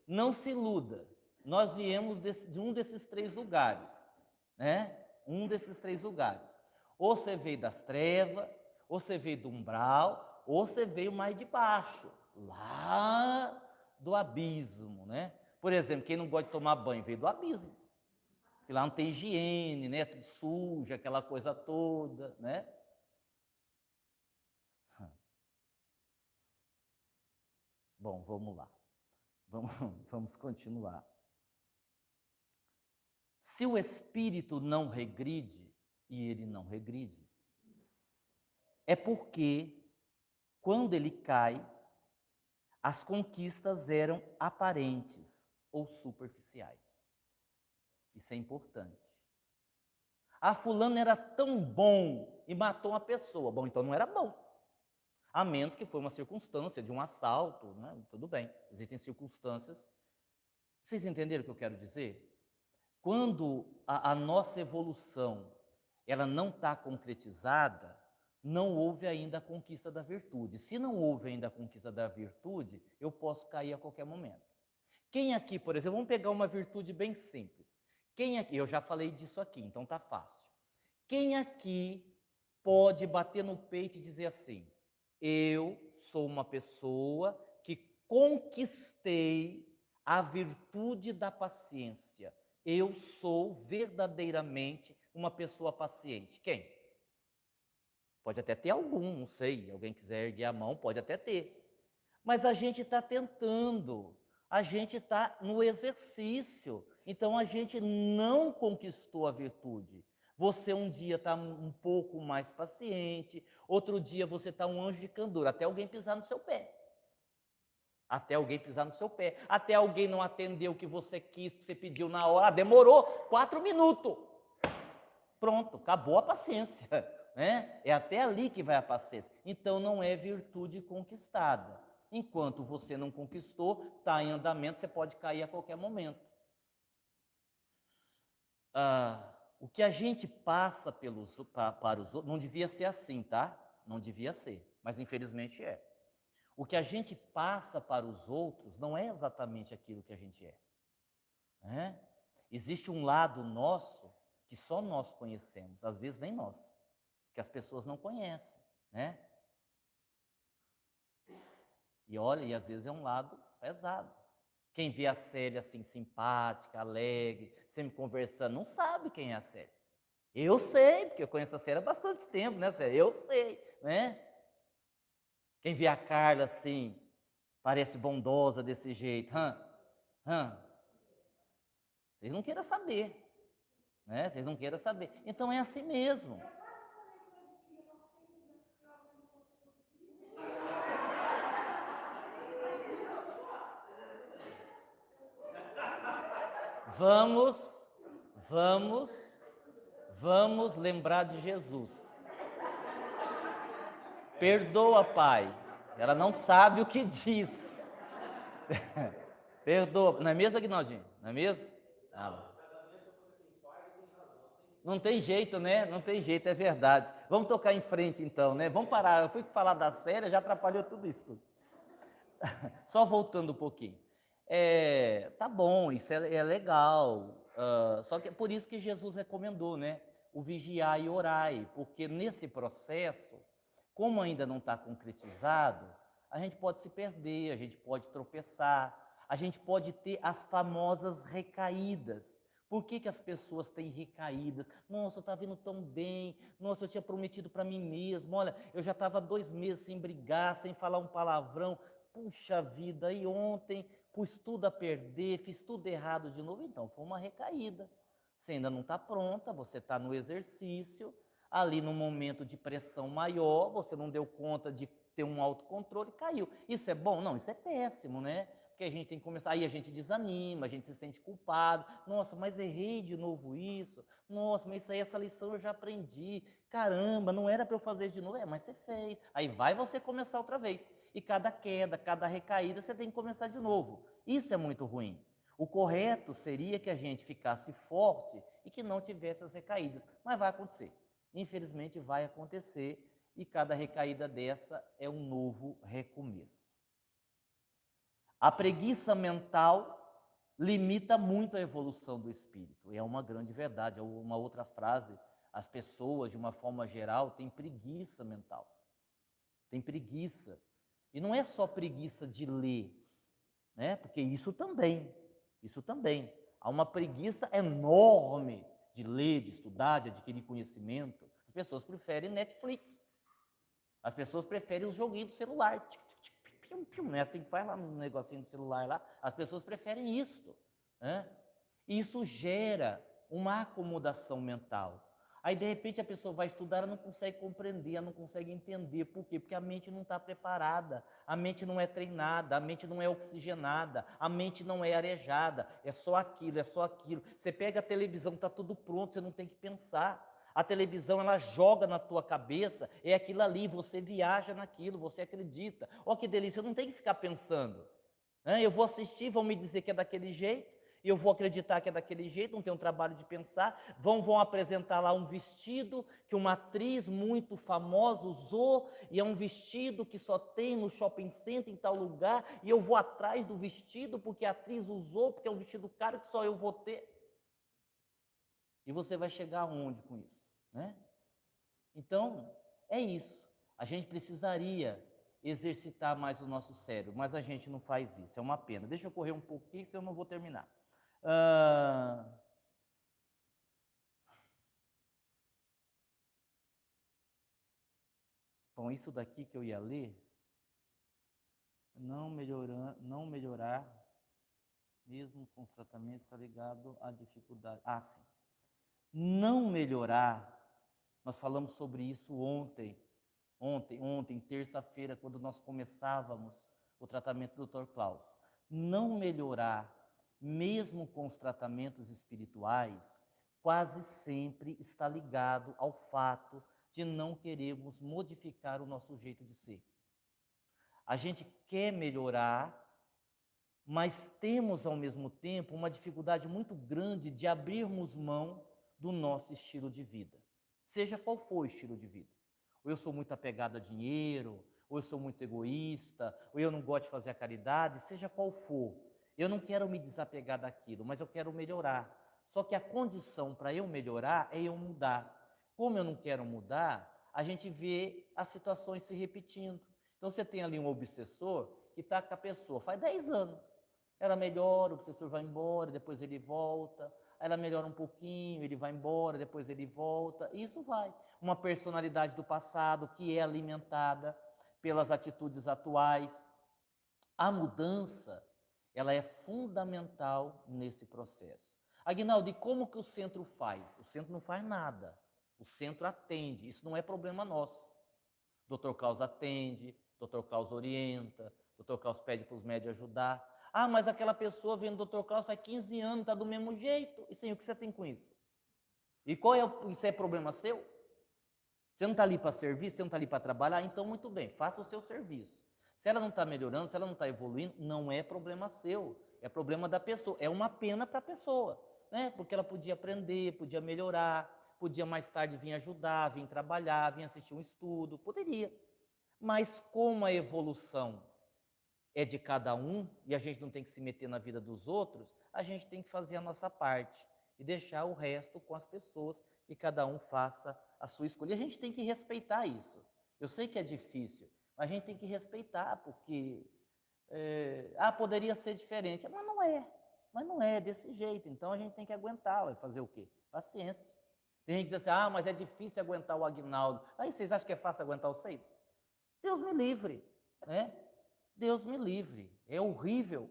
não se iluda. Nós viemos de um desses 3 lugares, né? Um desses 3 lugares. Ou você veio das trevas, ou você veio do umbral, ou você veio mais de baixo, lá do abismo, né? Por exemplo, quem não gosta de tomar banho veio do abismo. Que lá não tem higiene, né? Tudo sujo, aquela coisa toda, né? Bom, vamos lá. Vamos continuar. Se o espírito não regride, e ele não regride, é porque, quando ele cai, as conquistas eram aparentes ou superficiais. Isso é importante. Ah, fulano era tão bom e matou uma pessoa. Bom, então não era bom. A menos que foi uma circunstância de um assalto, né? Tudo bem, existem circunstâncias. Vocês entenderam o que eu quero dizer? Quando a nossa evolução ela não está concretizada, não houve ainda a conquista da virtude. Se não houve ainda a conquista da virtude, eu posso cair a qualquer momento. Quem aqui, por exemplo, vamos pegar uma virtude bem simples. Quem aqui, eu já falei disso aqui, então tá fácil. Quem aqui pode bater no peito e dizer assim: eu sou uma pessoa que conquistei a virtude da paciência. Eu sou verdadeiramente uma pessoa paciente. Quem? Pode até ter algum, não sei. Alguém quiser erguer a mão, pode até ter. Mas a gente está tentando, a gente está no exercício. Então a gente não conquistou a virtude. Você um dia está um pouco mais paciente, outro dia você está um anjo de candor, até alguém pisar no seu pé. Até alguém pisar no seu pé. Até alguém não atender o que você quis, que você pediu na hora. Demorou 4 minutos. Pronto, acabou a paciência. Né? É até ali que vai a paciência. Então não é virtude conquistada. Enquanto você não conquistou, está em andamento, você pode cair a qualquer momento. O que a gente passa para os outros, não devia ser assim, tá? Não devia ser, mas infelizmente é. O que a gente passa para os outros não é exatamente aquilo que a gente é. Né? Existe um lado nosso que só nós conhecemos, às vezes nem nós, que as pessoas não conhecem, né? E olha, e às vezes é um lado pesado. Quem vê a Célia assim, simpática, alegre, sempre conversando, não sabe quem é a Célia. Eu sei, porque eu conheço a Célia há bastante tempo, né, Célia? Eu sei, né? Quem vê a Carla assim, parece bondosa desse jeito, vocês não queiram saber, né? Vocês não queiram saber. Então é assim mesmo. Vamos, vamos lembrar de Jesus. Perdoa, Pai. Ela não sabe o que diz. Perdoa. Não é mesmo, Aguinaldinho? Não é mesmo? Não tem jeito, né? Não tem jeito, é verdade. Vamos tocar em frente então, né? Vamos parar. Eu fui falar da série, já atrapalhou tudo isso. Tudo. Só voltando um pouquinho. Tá bom, isso é legal. Só que é por isso que Jesus recomendou, né? O vigiar e orai, porque nesse processo, como ainda não está concretizado, a gente pode se perder, a gente pode tropeçar, a gente pode ter as famosas recaídas. Por que, que as pessoas têm recaídas? Nossa, eu estava vindo tão bem, nossa, eu tinha prometido para mim mesmo, olha, eu já estava 2 meses sem brigar, sem falar um palavrão, puxa vida, e ontem pus tudo a perder, fiz tudo errado de novo, então foi uma recaída. Você ainda não está pronta, você está no exercício, ali no momento de pressão maior, você não deu conta de ter um autocontrole, caiu. Isso é bom? Não, isso é péssimo, né? Porque a gente tem que começar, aí a gente desanima, a gente se sente culpado. Nossa, mas errei de novo isso. Nossa, mas isso aí, essa lição eu já aprendi. Caramba, não era para eu fazer de novo. Mas você fez. Aí vai você começar outra vez. E cada queda, cada recaída, você tem que começar de novo. Isso é muito ruim. O correto seria que a gente ficasse forte e que não tivesse as recaídas. Mas vai acontecer. Infelizmente vai acontecer e cada recaída dessa é um novo recomeço. A preguiça mental limita muito a evolução do espírito. É uma grande verdade. É uma outra frase. As pessoas, de uma forma geral, têm preguiça mental. Tem preguiça. E não é só preguiça de ler, né? Porque isso também. Há uma preguiça enorme de ler, de estudar, de adquirir conhecimento. As pessoas preferem Netflix. As pessoas preferem os joguinhos do celular. Não é assim que faz lá no negocinho do celular lá. As pessoas preferem isso. Né? E isso gera uma acomodação mental. Aí, de repente, a pessoa vai estudar, ela não consegue compreender, ela não consegue entender. Por quê? Porque a mente não está preparada, a mente não é treinada, a mente não é oxigenada, a mente não é arejada. É só aquilo, é só aquilo. Você pega a televisão, está tudo pronto, você não tem que pensar. A televisão, ela joga na tua cabeça, é aquilo ali, você viaja naquilo, você acredita. Olha que delícia, eu não tenho que ficar pensando. Eu vou assistir, vão me dizer que é daquele jeito, e eu vou acreditar que é daquele jeito, não tem um trabalho de pensar. Vão apresentar lá um vestido que uma atriz muito famosa usou, e é um vestido que só tem no shopping center em tal lugar, e eu vou atrás do vestido porque a atriz usou, porque é um vestido caro que só eu vou ter. E você vai chegar aonde com isso? Né? Então, é isso. A gente precisaria exercitar mais o nosso cérebro, mas a gente não faz isso. É uma pena. Deixa eu correr um pouquinho, senão eu não vou terminar. Bom, isso daqui que eu ia ler, não melhorar mesmo com os tratamentos, está ligado à dificuldade. Ah, sim. Não melhorar, nós falamos sobre isso ontem, terça-feira, quando nós começávamos o tratamento do Dr. Klaus. Não melhorar, mesmo com os tratamentos espirituais, quase sempre está ligado ao fato de não querermos modificar o nosso jeito de ser. A gente quer melhorar, mas temos ao mesmo tempo uma dificuldade muito grande de abrirmos mão do nosso estilo de vida, seja qual for o estilo de vida. Ou eu sou muito apegado a dinheiro, ou eu sou muito egoísta, ou eu não gosto de fazer a caridade, seja qual for. Eu não quero me desapegar daquilo, mas eu quero melhorar. Só que a condição para eu melhorar é eu mudar. Como eu não quero mudar, a gente vê as situações se repetindo. Então você tem ali um obsessor que está com a pessoa faz 10 anos. Ela melhora, o obsessor vai embora, depois ele volta. Aí ela melhora um pouquinho, ele vai embora, depois ele volta. E isso vai. Uma personalidade do passado que é alimentada pelas atitudes atuais. A mudança, ela é fundamental nesse processo. Aguinaldo, e como que o centro faz? O centro não faz nada. O centro atende. Isso não é problema nosso. Dr. Klaus atende, Dr. Klaus orienta, Dr. Klaus pede para os médios ajudar. Ah, mas aquela pessoa vem do Dr. Klaus faz 15 anos, está do mesmo jeito. E sim, o que você tem com isso? E qual é isso é problema seu? Você não está ali para servir, você não está ali para trabalhar? Então, muito bem, faça o seu serviço. Se ela não está melhorando, se ela não está evoluindo, não é problema seu, é problema da pessoa. É uma pena para a pessoa, né? Porque ela podia aprender, podia melhorar, podia mais tarde vir ajudar, vir trabalhar, vir assistir um estudo, poderia. Mas como a evolução é de cada um e a gente não tem que se meter na vida dos outros, a gente tem que fazer a nossa parte e deixar o resto com as pessoas e cada um faça a sua escolha. E a gente tem que respeitar isso. Eu sei que é difícil, mas a gente tem que respeitar, porque poderia ser diferente, mas não é desse jeito. Então a gente tem que aguentar, vai fazer o quê? Paciência. Tem gente que diz assim, mas é difícil aguentar o Aguinaldo. Aí vocês acham que é fácil aguentar vocês? Deus me livre, né? Deus me livre, é horrível.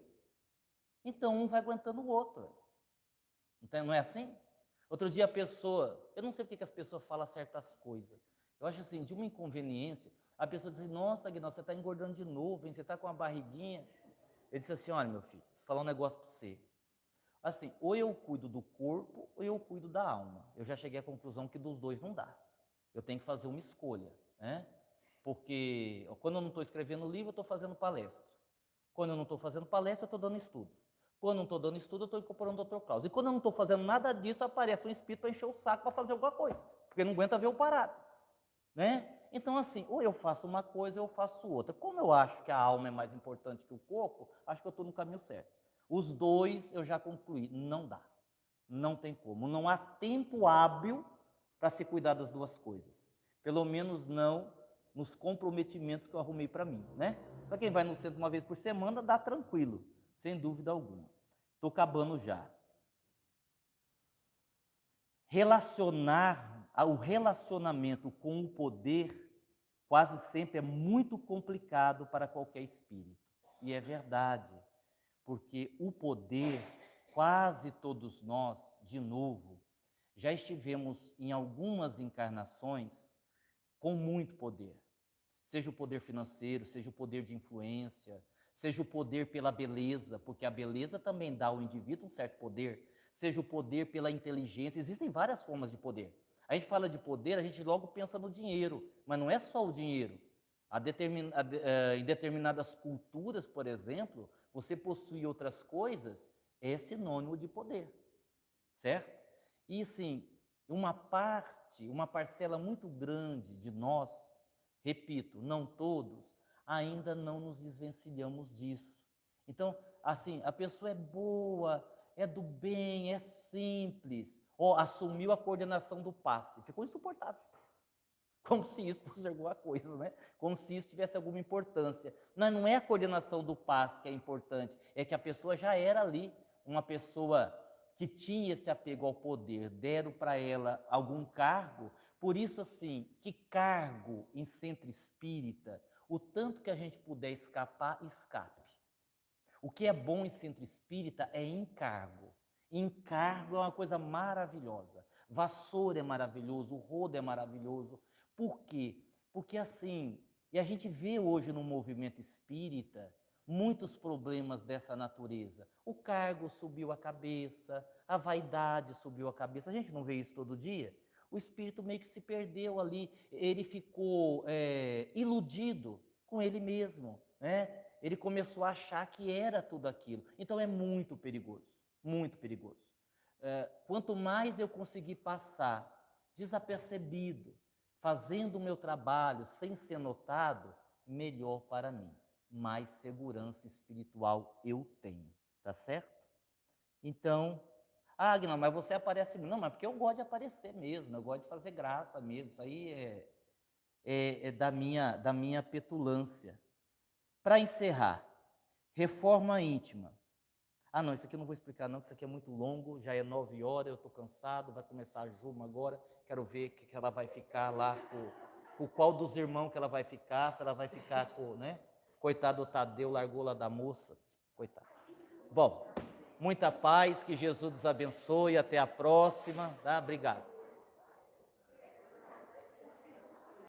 Então um vai aguentando o outro. Então, não é assim? Outro dia a pessoa, eu não sei porque que as pessoas falam certas coisas. Eu acho assim, de uma inconveniência, a pessoa diz assim, nossa, Aguinaldo, você está engordando de novo, hein? Você está com uma barriguinha. Ele disse assim, olha meu filho, vou falar um negócio para você. Assim, ou eu cuido do corpo, ou eu cuido da alma. Eu já cheguei à conclusão que dos dois não dá. Eu tenho que fazer uma escolha, né? Porque quando eu não estou escrevendo livro, eu estou fazendo palestra. Quando eu não estou fazendo palestra, eu estou dando estudo. Quando eu não estou dando estudo, eu estou incorporando o Dr. Klaus. E quando eu não estou fazendo nada disso, aparece um espírito para encher o saco para fazer alguma coisa. Porque não aguenta ver o parado, né? Então, assim, ou eu faço uma coisa ou eu faço outra. Como eu acho que a alma é mais importante que o corpo, acho que eu estou no caminho certo. Os dois eu já concluí, não dá. Não tem como. Não há tempo hábil para se cuidar das duas coisas. Pelo menos não nos comprometimentos que eu arrumei para mim, né? Para quem vai no centro uma vez por semana, dá tranquilo, sem dúvida alguma. Estou acabando já. O relacionamento com o poder quase sempre é muito complicado para qualquer espírito. E é verdade, porque o poder, quase todos nós, de novo, já estivemos em algumas encarnações com muito poder. Seja o poder financeiro, seja o poder de influência, seja o poder pela beleza, porque a beleza também dá ao indivíduo um certo poder, seja o poder pela inteligência, existem várias formas de poder. A gente fala de poder, a gente logo pensa no dinheiro, mas não é só o dinheiro. Em determinadas culturas, por exemplo, você possuir outras coisas é sinônimo de poder, certo? E sim, uma parcela muito grande de nós, repito, não todos, ainda não nos desvencilhamos disso. Então, assim, a pessoa é boa, é do bem, é simples, assumiu a coordenação do passe, ficou insuportável. Como se isso fosse alguma coisa, né? Como se isso tivesse alguma importância. Mas não é a coordenação do passe que é importante, é que a pessoa já era ali uma pessoa que tinha esse apego ao poder, deram para ela algum cargo. Por isso, assim, que cargo em centro espírita, o tanto que a gente puder escapar, escape. O que é bom em centro espírita é encargo. Encargo é uma coisa maravilhosa. Vassoura é maravilhoso, o rodo é maravilhoso. Por quê? Porque assim, e a gente vê hoje no movimento espírita muitos problemas dessa natureza. O cargo subiu a cabeça, a vaidade subiu a cabeça. A gente não vê isso todo dia? O espírito meio que se perdeu ali, ele ficou iludido com ele mesmo, né? Ele começou a achar que era tudo aquilo. Então é muito perigoso, muito perigoso. Quanto mais eu conseguir passar desapercebido, fazendo o meu trabalho sem ser notado, melhor para mim. Mais segurança espiritual eu tenho, tá certo? Então, Agna, mas você aparece... Não, mas porque eu gosto de aparecer mesmo, eu gosto de fazer graça mesmo, isso aí é da minha petulância. Para encerrar, reforma íntima. Ah, não, isso aqui eu não vou explicar não, que isso aqui é muito longo, já é 9 horas, eu estou cansado, vai começar a Juma agora, quero ver que ela vai ficar lá com qual dos irmãos que ela vai ficar, se ela vai ficar com, né? Coitado do Tadeu, largou lá da moça, coitado. Bom, muita paz, que Jesus nos abençoe, até a próxima, tá? Obrigado.